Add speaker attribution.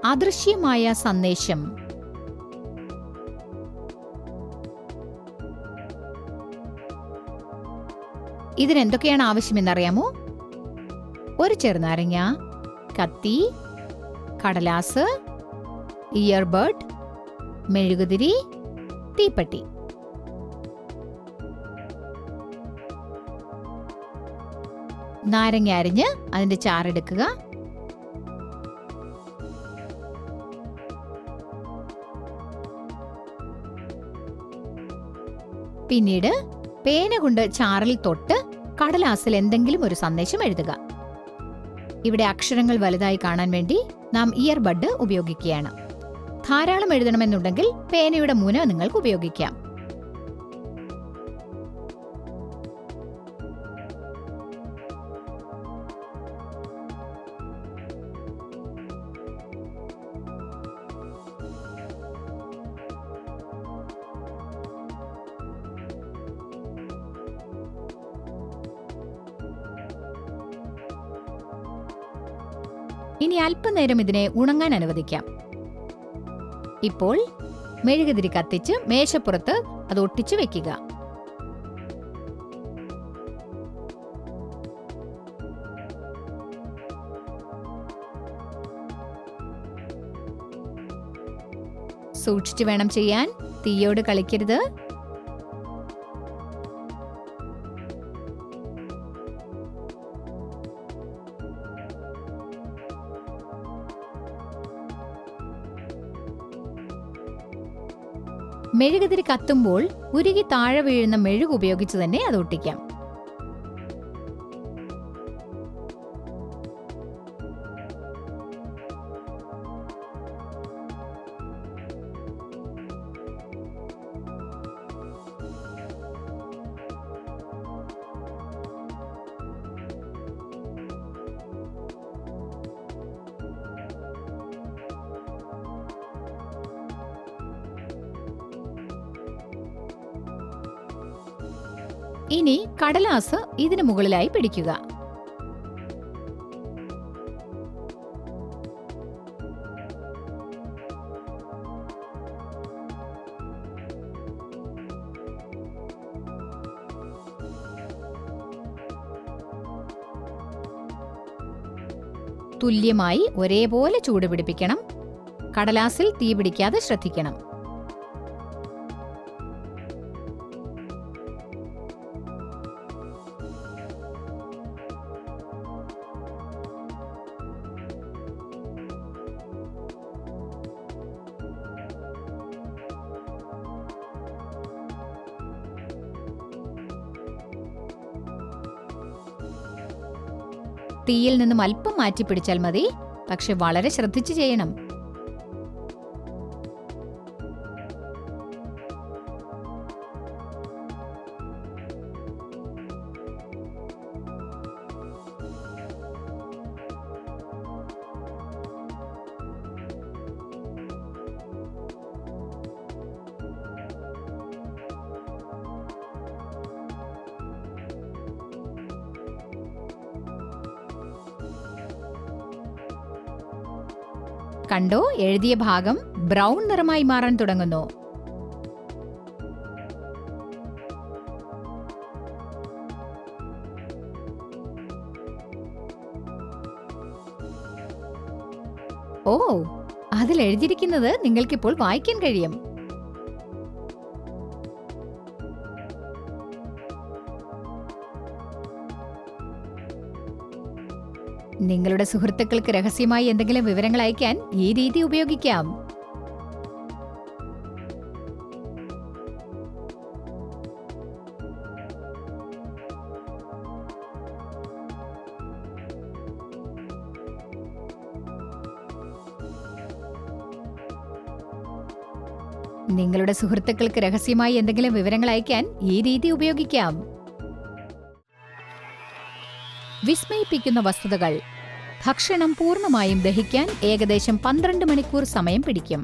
Speaker 1: അദൃശ്യമായ സന്ദേശം. ഇതിനെന്തൊക്കെയാണ് ആവശ്യമെന്നറിയാമോ? ഒരു ചെറുനാരങ്ങ, കത്തി, കടലാസ്, ഇയർബഡ്, മെഴുകുതിരി, തീപ്പെട്ടി. നാരങ്ങ അരിഞ്ഞ് അതിന്റെ ചാറെടുക്കുക. പിന്നീട് പേന കൊണ്ട് ചാറിൽ തൊട്ട് കടലാസിൽ എന്തെങ്കിലും ഒരു സന്ദേശം എഴുതുക. ഇവിടെ അക്ഷരങ്ങൾ വലുതായി കാണാൻ വേണ്ടി നാം ഇയർബഡ് ഉപയോഗിക്കുകയാണ്. ധാരാളം എഴുതണമെന്നുണ്ടെങ്കിൽ പേനയുടെ മുന നിങ്ങൾക്ക് ഉപയോഗിക്കാം. ഇനി അല്പനേരം ഇതിനെ ഉണങ്ങാൻ അനുവദിക്കാം. ഇപ്പോൾ മെഴുകുതിരി കത്തിച്ച് മേശപ്പുറത്ത് അത് ഒട്ടിച്ചു വെക്കുക. സൂക്ഷിച്ചു വേണം ചെയ്യാൻ. തീയോട് കളിക്കരുത്. മെഴുകുതിരി കത്തുമ്പോൾ ഉരുകി താഴെ വീഴുന്ന മെഴുക് ഉപയോഗിച്ച് തന്നെ അത് ഒട്ടിക്കാം. ഇനി കടലാസ് ഇതിനു മുകളിലായി പിടിക്കുക. തുല്യമായി ഒരേപോലെ ചൂട് പിടിപ്പിക്കണം. കടലാസിൽ തീ പിടിക്കാതെ ശ്രദ്ധിക്കണം. തീയിൽ നിന്നും അല്പം മാറ്റി പിടിച്ചാൽ മതി. പക്ഷെ വളരെ ശ്രദ്ധിച്ചു ചെയ്യണം. കണ്ടോ, എഴുതിയ ഭാഗം ബ്രൗൺ നിറമായി മാറാൻ തുടങ്ങുന്നു. ഓ, അതിൽ എഴുതിയിരിക്കുന്നത് നിങ്ങൾക്കിപ്പോൾ വായിക്കാൻ കഴിയും. നിങ്ങളുടെ സുഹൃത്തുക്കൾക്ക് രഹസ്യമായി എന്തെങ്കിലും വിവരങ്ങൾ അയക്കാൻ ഈ രീതി ഉപയോഗിക്കാം. നിങ്ങളുടെ സുഹൃത്തുക്കൾക്ക് രഹസ്യമായി എന്തെങ്കിലും വിവരങ്ങൾ അയക്കാൻ ഈ രീതി ഉപയോഗിക്കാം. വിസ്മയിപ്പിക്കുന്ന വസ്തുതകൾ. ഭക്ഷണം പൂർണ്ണമായും ദഹിക്കാൻ ഏകദേശം 12 മണിക്കൂർ സമയം പിടിക്കും.